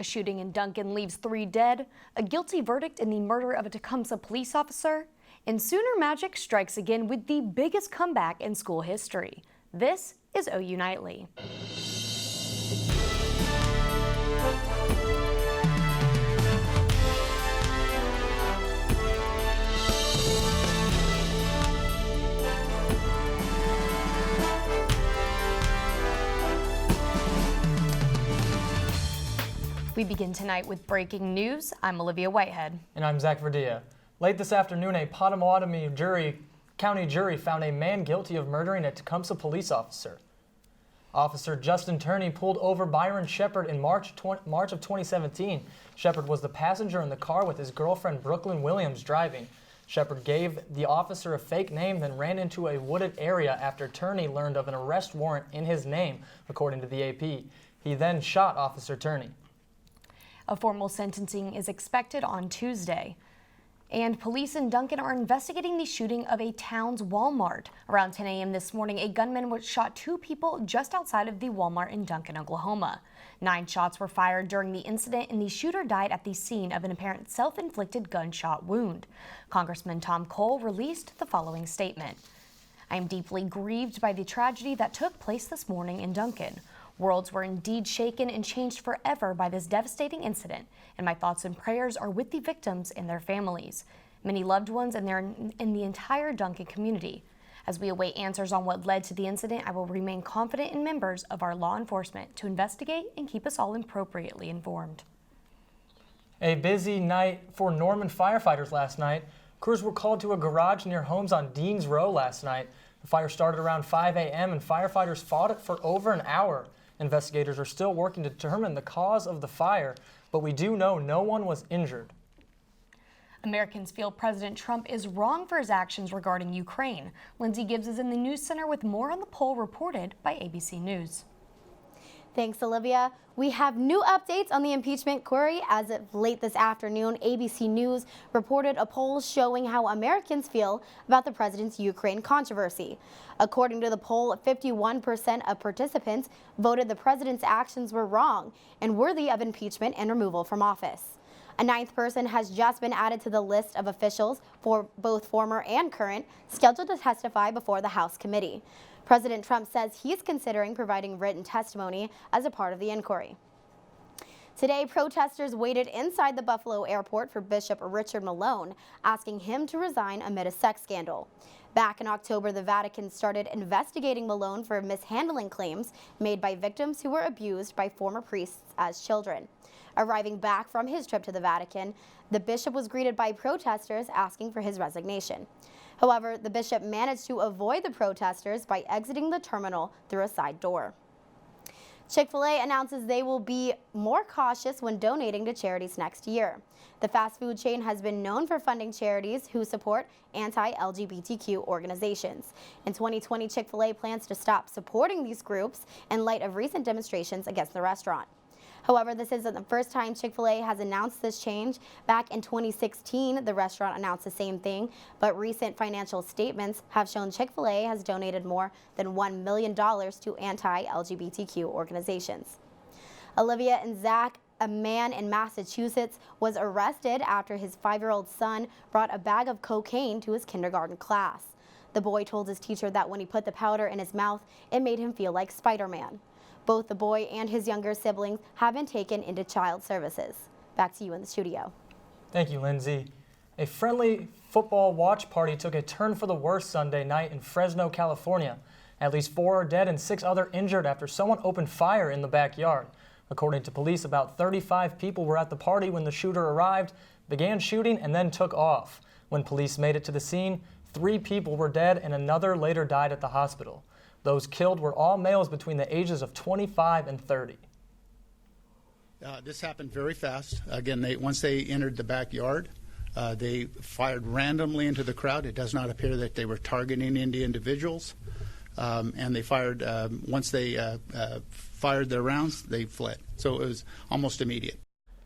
A shooting in Duncan leaves 3 dead, a guilty verdict in the murder of a Tecumseh police officer, and Sooner Magic strikes again with the biggest comeback in school history. This is OU Nightly. We begin tonight with breaking news. I'm Olivia Whitehead. And I'm Zach Verdea. Late this afternoon, a Potawatomi County jury found a man guilty of murdering a Tecumseh police officer. Officer Justin Turney pulled over Byron Shepard in March of 2017. Shepard was the passenger in the car with his girlfriend Brooklyn Williams driving. Shepard gave the officer a fake name, then ran into a wooded area after Turney learned of an arrest warrant in his name, according to the AP. He then shot Officer Turney. A formal sentencing is expected on Tuesday. And police in Duncan are investigating the shooting of a town's Walmart. Around 10 a.m. this morning, a gunman shot 2 people just outside of the Walmart in Duncan, Oklahoma. 9 shots were fired during the incident, and the shooter died at the scene of an apparent self-inflicted gunshot wound. Congressman Tom Cole released the following statement. I am deeply grieved by the tragedy that took place this morning in Duncan. Worlds were indeed shaken and changed forever by this devastating incident, and my thoughts and prayers are with the victims and their families, many loved ones, and the entire Duncan community. As we await answers on what led to the incident, I will remain confident in members of our law enforcement to investigate and keep us all appropriately informed. A busy night for Norman firefighters last night. Crews were called to a garage near homes on Deans Row last night. The fire started around 5 a.m. and firefighters fought it for over an hour. Investigators are still working to determine the cause of the fire, but we do know no one was injured. Americans feel President Trump is wrong for his actions regarding Ukraine. Lindsey Gibbs is in the news center with more on the poll reported by ABC News. Thanks, Olivia. We have new updates on the impeachment query. As of late this afternoon, ABC News reported a poll showing how Americans feel about the president's Ukraine controversy. According to the poll, 51% of participants voted the president's actions were wrong and worthy of impeachment and removal from office. A 9th person has just been added to the list of officials, for both former and current, scheduled to testify before the House committee. President Trump says he's considering providing written testimony as a part of the inquiry. Today, protesters waited inside the Buffalo airport for Bishop Richard Malone, asking him to resign amid a sex scandal. Back in October, the Vatican started investigating Malone for mishandling claims made by victims who were abused by former priests as children. Arriving back from his trip to the Vatican, the bishop was greeted by protesters asking for his resignation. However, the bishop managed to avoid the protesters by exiting the terminal through a side door. Chick-fil-A announces they will be more cautious when donating to charities next year. The fast food chain has been known for funding charities who support anti-LGBTQ organizations. In 2020, Chick-fil-A plans to stop supporting these groups in light of recent demonstrations against the restaurant. However, this isn't the first time Chick-fil-A has announced this change. Back in 2016, the restaurant announced the same thing, but recent financial statements have shown Chick-fil-A has donated more than $1 million to anti-LGBTQ organizations. Olivia and Zach, a man in Massachusetts, was arrested after his 5-year-old son brought a bag of cocaine to his kindergarten class. The boy told his teacher that when he put the powder in his mouth, it made him feel like Spider-Man. Both the boy and his younger siblings have been taken into child services. Back to you in the studio. Thank you, Lindsey. A friendly football watch party took a turn for the worse Sunday night in Fresno, California. At least 4 are dead and 6 other injured after someone opened fire in the backyard. According to police, about 35 people were at the party when the shooter arrived, began shooting, and then took off. When police made it to the scene, 3 people were dead and another later died at the hospital. Those killed were all males between the ages of 25 and 30. This happened very fast. Again, once they entered the backyard, they fired randomly into the crowd. It does not appear that they were targeting any individuals. And they fired, once they fired their rounds, they fled. So it was almost immediate.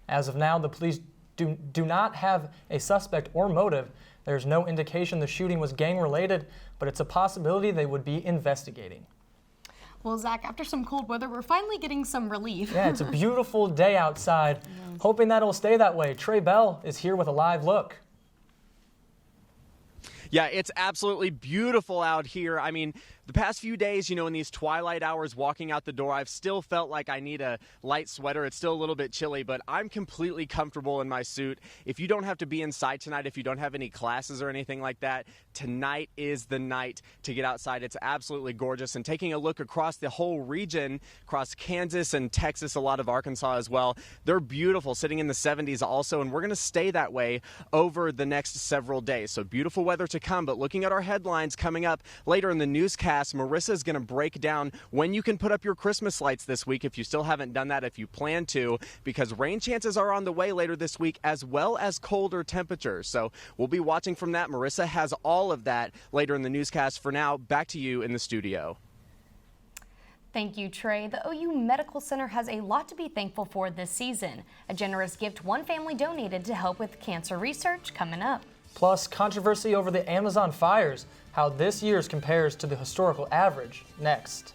As of now, the police do not have a suspect or motive. There's no indication the shooting was gang-related, but it's a possibility they would be investigating. Well, Zach, after some cold weather, we're finally getting some relief. Yeah, it's a beautiful day outside. Hoping that'll stay that way. Trey Bell is here with a live look. Yeah, it's absolutely beautiful out here. I mean, the past few days, in these twilight hours walking out the door, I've still felt like I need a light sweater. It's still a little bit chilly, but I'm completely comfortable in my suit. If you don't have to be inside tonight, if you don't have any classes or anything like that, tonight is the night to get outside. It's absolutely gorgeous. And taking a look across the whole region, across Kansas and Texas, a lot of Arkansas as well, they're beautiful, sitting in the 70s also, and we're going to stay that way over the next several days. So beautiful weather to come, but looking at our headlines coming up later in the newscast, Marisa is going to break down when you can put up your Christmas lights this week if you still haven't done that, if you plan to, because rain chances are on the way later this week, as well as colder temperatures. So we'll be watching from that. Marisa has all of that later in the newscast. For now, back to you in the studio. Thank you, Trey. The OU Medical Center has a lot to be thankful for this season. A generous gift one family donated to help with cancer research coming up. Plus, controversy over the Amazon fires, how this year's compares to the historical average. Next.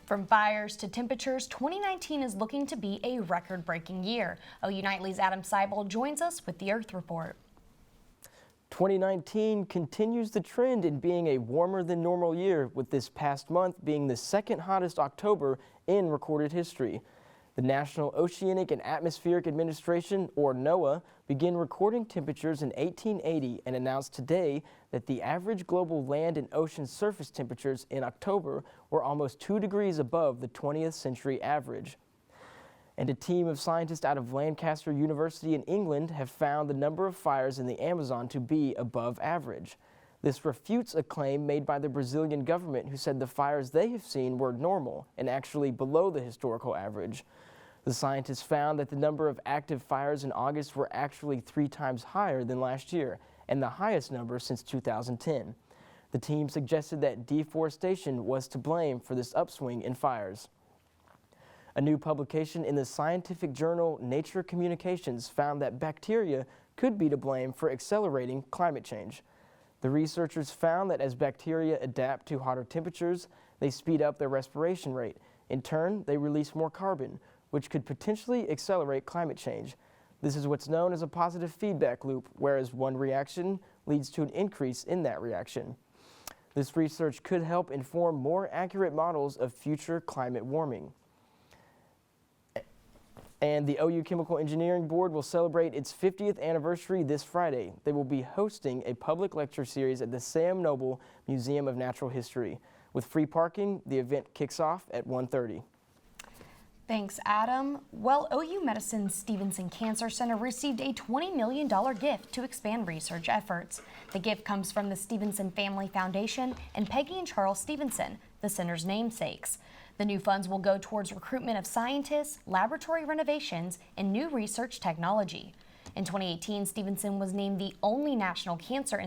From fires to temperatures, 2019 is looking to be a record-breaking year. OU Nightly's Adam Seibel joins us with the Earth Report. 2019 continues the trend in being a warmer than normal year, with this past month being the second hottest October in recorded history. The National Oceanic and Atmospheric Administration, or NOAA, began recording temperatures in 1880 and announced today that the average global land and ocean surface temperatures in October were almost 2 degrees above the 20th century average. And a team of scientists out of Lancaster University in England have found the number of fires in the Amazon to be above average. This refutes a claim made by the Brazilian government, who said the fires they have seen were normal and actually below the historical average. The scientists found that the number of active fires in August were actually 3 times higher than last year, and the highest number since 2010. The team suggested that deforestation was to blame for this upswing in fires. A new publication in the scientific journal Nature Communications found that bacteria could be to blame for accelerating climate change. The researchers found that as bacteria adapt to hotter temperatures, they speed up their respiration rate. In turn, they release more carbon, which could potentially accelerate climate change. This is what's known as a positive feedback loop, whereas one reaction leads to an increase in that reaction. This research could help inform more accurate models of future climate warming. And the OU Chemical Engineering Board will celebrate its 50th anniversary this Friday. They will be hosting a public lecture series at the Sam Noble Museum of Natural History. With free parking, the event kicks off at 1:30. Thanks, Adam. Well, OU Medicine's Stevenson Cancer Center received a $20 million gift to expand research efforts. The gift comes from the Stevenson Family Foundation and Peggy and Charles Stevenson, the center's namesakes. The new funds will go towards recruitment of scientists, laboratory renovations, and new research technology. In 2018, Stevenson was named the only National Cancer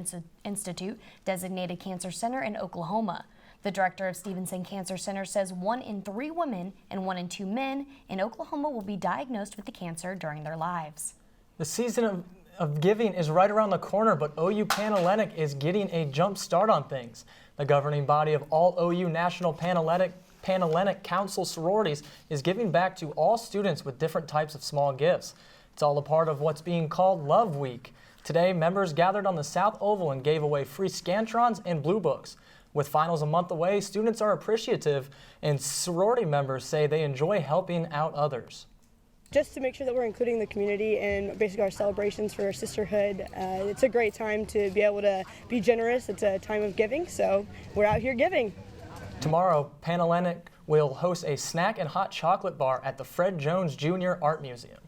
Institute designated cancer center in Oklahoma. The director of Stevenson Cancer Center says 1 in 3 women and 1 in 2 men in Oklahoma will be diagnosed with the cancer during their lives. The season of giving is right around the corner, but OU Panhellenic is getting a jump start on things. The governing body of all OU National Panhellenic Council sororities is giving back to all students with different types of small gifts. It's all a part of what's being called Love Week. Today, members gathered on the South Oval and gave away free Scantrons and Blue Books. With finals a month away, students are appreciative, and sorority members say they enjoy helping out others. Just to make sure that we're including the community in basically our celebrations for our sisterhood. It's a great time to be able to be generous. It's a time of giving, so we're out here giving. Tomorrow, Panhellenic will host a snack and hot chocolate bar at the Fred Jones Jr. Art Museum.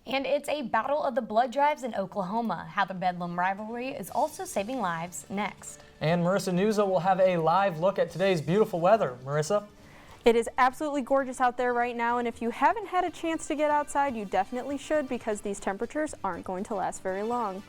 And it's a battle of the blood drives in Oklahoma. How the Bedlam rivalry is also saving lives next. And Marisa Nuzzo will have a live look at today's beautiful weather. Marisa? It is absolutely gorgeous out there right now, and if you haven't had a chance to get outside, you definitely should, because these temperatures aren't going to last very long.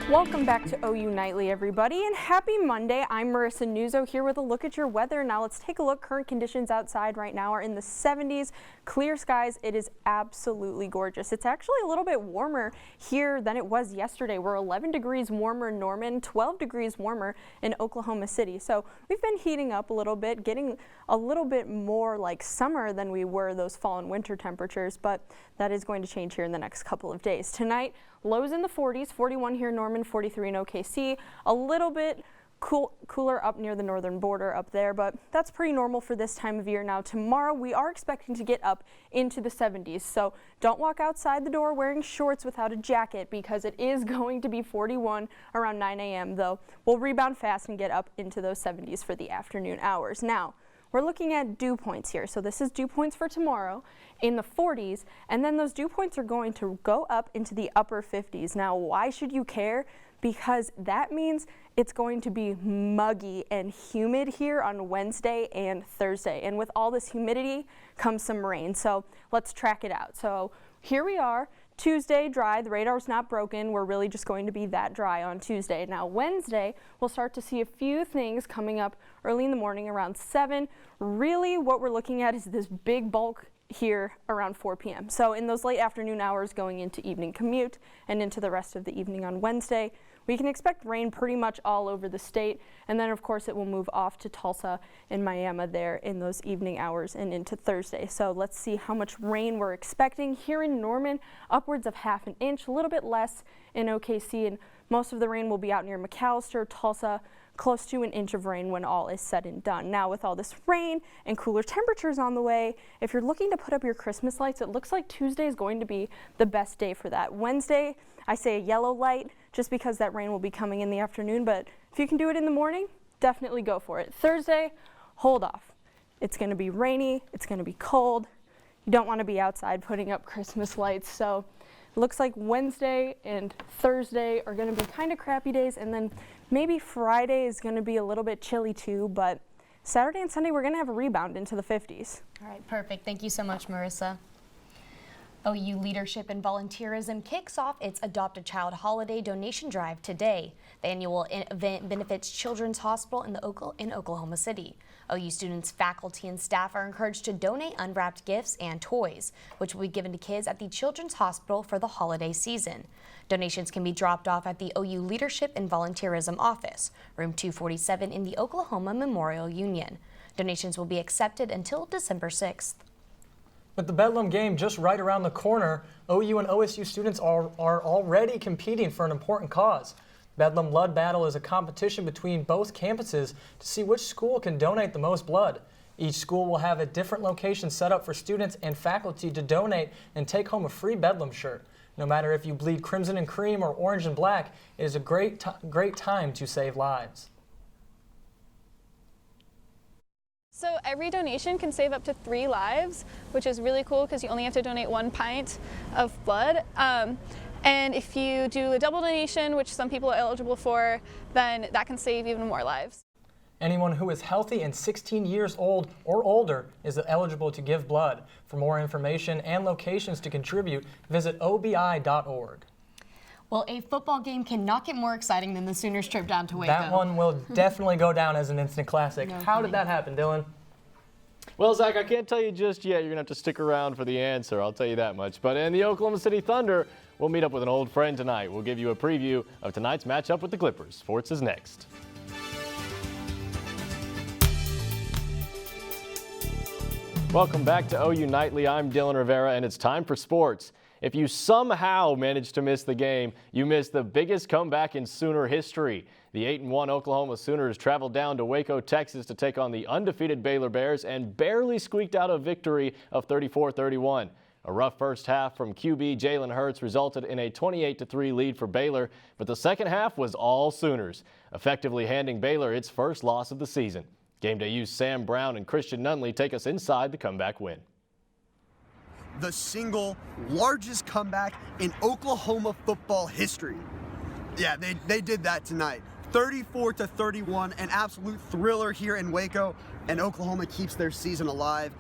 Welcome back to OU Nightly, everybody, and happy Monday. I'm Marisa Nuzzo here with a look at your weather. Now let's take a look. Current conditions outside right now are in the 70s, clear skies. It is absolutely gorgeous. It's actually a little bit warmer here than it was yesterday. We're 11 degrees warmer in Norman, 12 degrees warmer in Oklahoma City. So we've been heating up a little bit, getting a little bit more like summer than we were those fall and winter temperatures, but that is going to change here in the next couple of days. Tonight, lows in the 40s, 41 here in Norman, 43 in OKC, a little bit cooler up near the northern border up there, but that's pretty normal for this time of year. Now tomorrow we are expecting to get up into the 70s, so don't walk outside the door wearing shorts without a jacket because it is going to be 41 around 9 a.m. though. We'll rebound fast and get up into those 70s for the afternoon hours. Now, we're looking at dew points here. So this is dew points for tomorrow in the 40s, and then those dew points are going to go up into the upper 50s. Now, why should you care? Because that means it's going to be muggy and humid here on Wednesday and Thursday. And with all this humidity comes some rain. So let's track it out. So here we are. Tuesday, dry. The radar's not broken. We're really just going to be that dry on Tuesday. Now, Wednesday, we'll start to see a few things coming up early in the morning around 7. Really, what we're looking at is this big bulk here around 4 p.m. So in those late afternoon hours going into evening commute and into the rest of the evening on Wednesday, we can expect rain pretty much all over the state, and then of course it will move off to Tulsa and Miami there in those evening hours and into Thursday. So let's see how much rain we're expecting here in Norman, upwards of ½ an inch, a little bit less in OKC, and most of the rain will be out near McAllister, Tulsa, close to 1 inch of rain when all is said and done. Now with all this rain and cooler temperatures on the way, if you're looking to put up your Christmas lights, it looks like Tuesday is going to be the best day for that. Wednesday, I say a yellow light just because that rain will be coming in the afternoon, but if you can do it in the morning, definitely go for it. Thursday, hold off. It's going to be rainy, it's going to be cold. You don't want to be outside putting up Christmas lights, so it looks like Wednesday and Thursday are going to be kind of crappy days, and then maybe Friday is going to be a little bit chilly too, but Saturday and Sunday we're going to have a rebound into the 50s. All right, perfect. Thank you so much, Marisa. OU Leadership and Volunteerism kicks off its Adopt a Child holiday donation drive today. The annual event benefits Children's Hospital in Oklahoma City. OU students, faculty, and staff are encouraged to donate unwrapped gifts and toys, which will be given to kids at the Children's Hospital for the holiday season. Donations can be dropped off at the OU Leadership and Volunteerism office, room 247 in the Oklahoma Memorial Union. Donations will be accepted until December 6th. With the Bedlam game just right around the corner, OU and OSU students are already competing for an important cause. Bedlam Blood Battle is a competition between both campuses to see which school can donate the most blood. Each school will have a different location set up for students and faculty to donate and take home a free Bedlam shirt. No matter if you bleed crimson and cream or orange and black, it is a great time to save lives. So every donation can save up to 3 lives, which is really cool because you only have to donate 1 pint of blood. And if you do a double donation, which some people are eligible for, then that can save even more lives. Anyone who is healthy and 16 years old or older is eligible to give blood. For more information and locations to contribute, visit obi.org. Well, a football game cannot get more exciting than the Sooners trip down to Waco. That one will definitely go down as an instant classic. How did that happen, Dylan? Well, Zach, I can't tell you just yet. You're going to have to stick around for the answer. I'll tell you that much. But in the Oklahoma City Thunder, we'll meet up with an old friend tonight. We'll give you a preview of tonight's matchup with the Clippers. Sports is next. Welcome back to OU Nightly. I'm Dylan Rivera, and it's time for sports. If you somehow managed to miss the game, you missed the biggest comeback in Sooner history. The 8-1 Oklahoma Sooners traveled down to Waco, Texas to take on the undefeated Baylor Bears and barely squeaked out a victory of 34-31. A rough first half from QB Jalen Hurts resulted in a 28-3 lead for Baylor, but the second half was all Sooners, effectively handing Baylor its first loss of the season. Game Day U's Sam Brown and Christian Nunley take us inside the comeback win. The single largest comeback in Oklahoma football history. Yeah, they did that tonight. 34-31, an absolute thriller here in Waco, and Oklahoma keeps their season alive.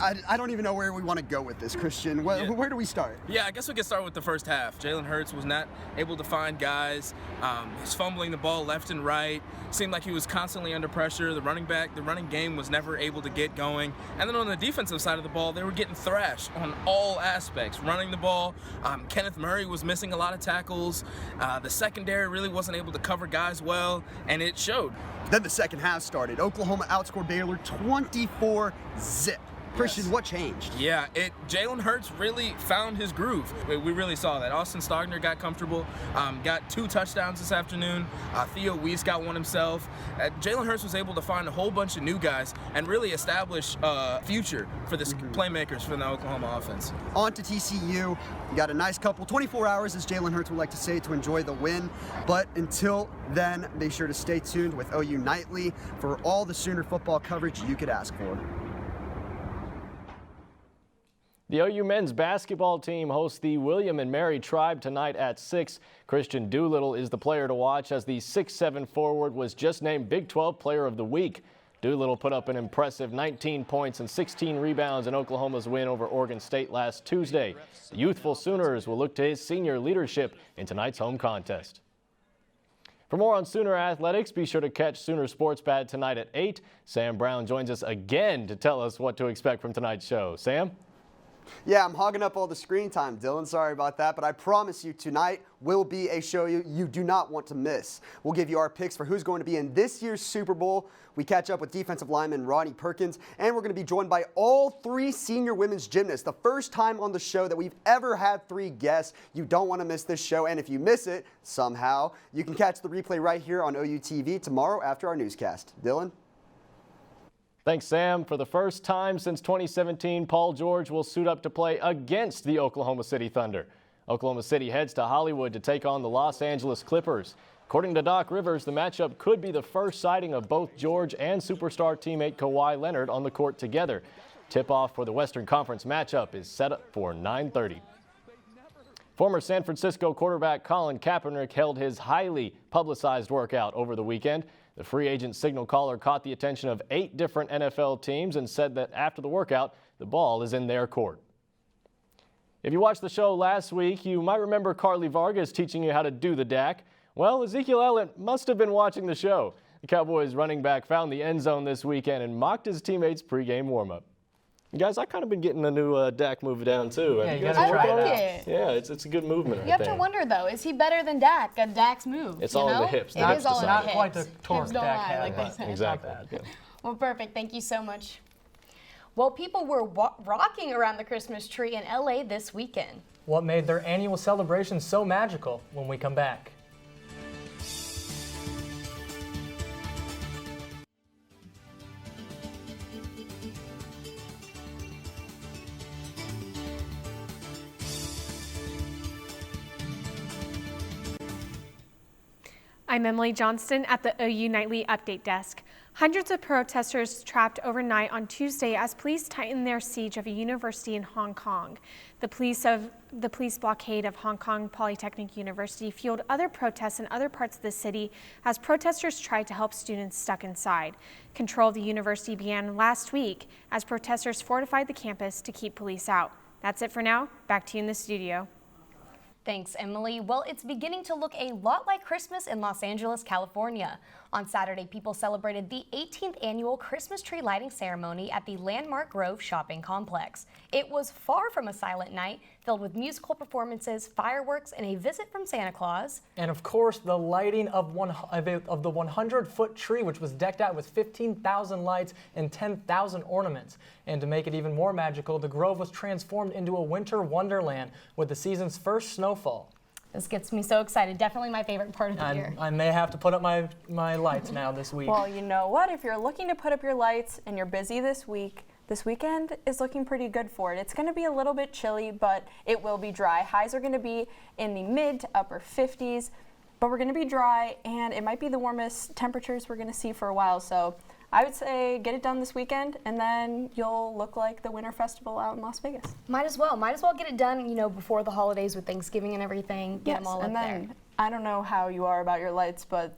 I don't even know where we want to go with this, Christian. Where do we start? Yeah, I guess we could start with the first half. Jalen Hurts was not able to find guys. He's fumbling the ball left and right. Seemed like he was constantly under pressure. The running game was never able to get going. And then on the defensive side of the ball, they were getting thrashed on all aspects. Running the ball, Kenneth Murray was missing a lot of tackles. The secondary really wasn't able to cover guys well, and it showed. Then the second half started. Oklahoma outscored Baylor 24-0. Christian, what changed? Yeah, Jalen Hurts really found his groove. We really saw that. Austin Stogner got comfortable, got 2 touchdowns this afternoon. Theo Weiss got one himself. Jalen Hurts was able to find a whole bunch of new guys and really establish a future for the playmakers for the Oklahoma offense. On to TCU. You got a nice couple, 24 hours, as Jalen Hurts would like to say, to enjoy the win. But until then, be sure to stay tuned with OU Nightly for all the Sooner football coverage you could ask for. The OU men's basketball team hosts the William and Mary Tribe tonight at 6. Christian Doolittle is the player to watch, as the 6'7" forward was just named Big 12 Player of the Week. Doolittle put up an impressive 19 points and 16 rebounds in Oklahoma's win over Oregon State last Tuesday. The youthful Sooners will look to his senior leadership in tonight's home contest. For more on Sooner athletics, be sure to catch Sooner Sports Pad tonight at 8. Sam Brown joins us again to tell us what to expect from tonight's show. Sam? Yeah, I'm hogging up all the screen time, Dylan. Sorry about that, but I promise you tonight will be a show you do not want to miss. We'll give you our picks for who's going to be in this year's Super Bowl. We catch up with defensive lineman Ronnie Perkins, and we're going to be joined by all 3 senior women's gymnasts. The first time on the show that we've ever had 3 guests. You don't want to miss this show, and if you miss it somehow, you can catch the replay right here on OU TV tomorrow after our newscast. Dylan? Thanks, Sam. For the first time since 2017, Paul George will suit up to play against the Oklahoma City Thunder. Oklahoma City heads to Hollywood to take on the Los Angeles Clippers. According to Doc Rivers, the matchup could be the first sighting of both George and superstar teammate Kawhi Leonard on the court together. Tip-off for the Western Conference matchup is set up for 9:30. Former San Francisco quarterback Colin Kaepernick held his highly publicized workout over the weekend. The free agent signal caller caught the attention of 8 different NFL teams and said that after the workout, the ball is in their court. If you watched the show last week, you might remember Carly Vargas teaching you how to do the DAC. Well, Ezekiel Elliott must have been watching the show. The Cowboys running back found the end zone this weekend and mocked his teammates' pregame warm-up. Guys, I've kind of been getting a new DAC move down, too. Yeah, you guys have tried it out. Yeah, it's a good movement. You have to wonder, though, is he better than Dak at Dak's move? It's all in the hips. It is all in the hips. Not quite the torque Hips don't Dak lie, had. like they said. Exactly. Yeah. Well, perfect. Thank you so much. Well, people were rocking around the Christmas tree in LA this weekend. What made their annual celebration so magical? When we come back. I'm Emily Johnston at the OU Nightly Update Desk. Hundreds of protesters trapped overnight on Tuesday as police tightened their siege of a university in Hong Kong. The police blockade of Hong Kong Polytechnic University fueled other protests in other parts of the city as protesters tried to help students stuck inside. Control of the university began last week as protesters fortified the campus to keep police out. That's it for now. Back to you in the studio. Thanks, Emily. Well, it's beginning to look a lot like Christmas in Los Angeles, California. On Saturday, people celebrated the 18th annual Christmas tree lighting ceremony at the Landmark Grove shopping complex. It was far from a silent night, filled with musical performances, fireworks, and a visit from Santa Claus. And of course, the lighting of the 100-foot tree, which was decked out with 15,000 lights and 10,000 ornaments. And to make it even more magical, the Grove was transformed into a winter wonderland with the season's first snowfall. This gets me so excited. Definitely my favorite part of the year. I may have to put up my lights now this week. Well, you know what? If you're looking to put up your lights and you're busy this weekend is looking pretty good for it. It's going to be a little bit chilly, but it will be dry. Highs are going to be in the mid to upper 50s, but we're going to be dry, and it might be the warmest temperatures we're going to see for a while. So I would say get it done this weekend, and then you'll look like the Winter Festival out in Las Vegas. Might as well get it done, before the holidays with Thanksgiving and everything. Get them all up there. I don't know how you are about your lights, but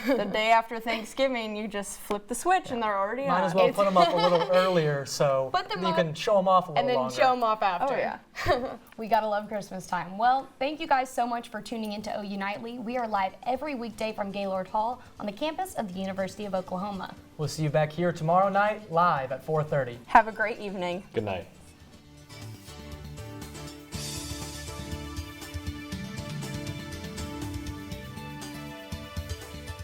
the day after Thanksgiving, you just flip the switch and they're already on. Might as well put them up a little earlier so you can show them off a little longer. And then show them off after. Oh, yeah. We gotta love Christmas time. Well, thank you guys so much for tuning into OU Nightly. We are live every weekday from Gaylord Hall on the campus of the University of Oklahoma. We'll see you back here tomorrow night live at 4:30. Have a great evening. Good night.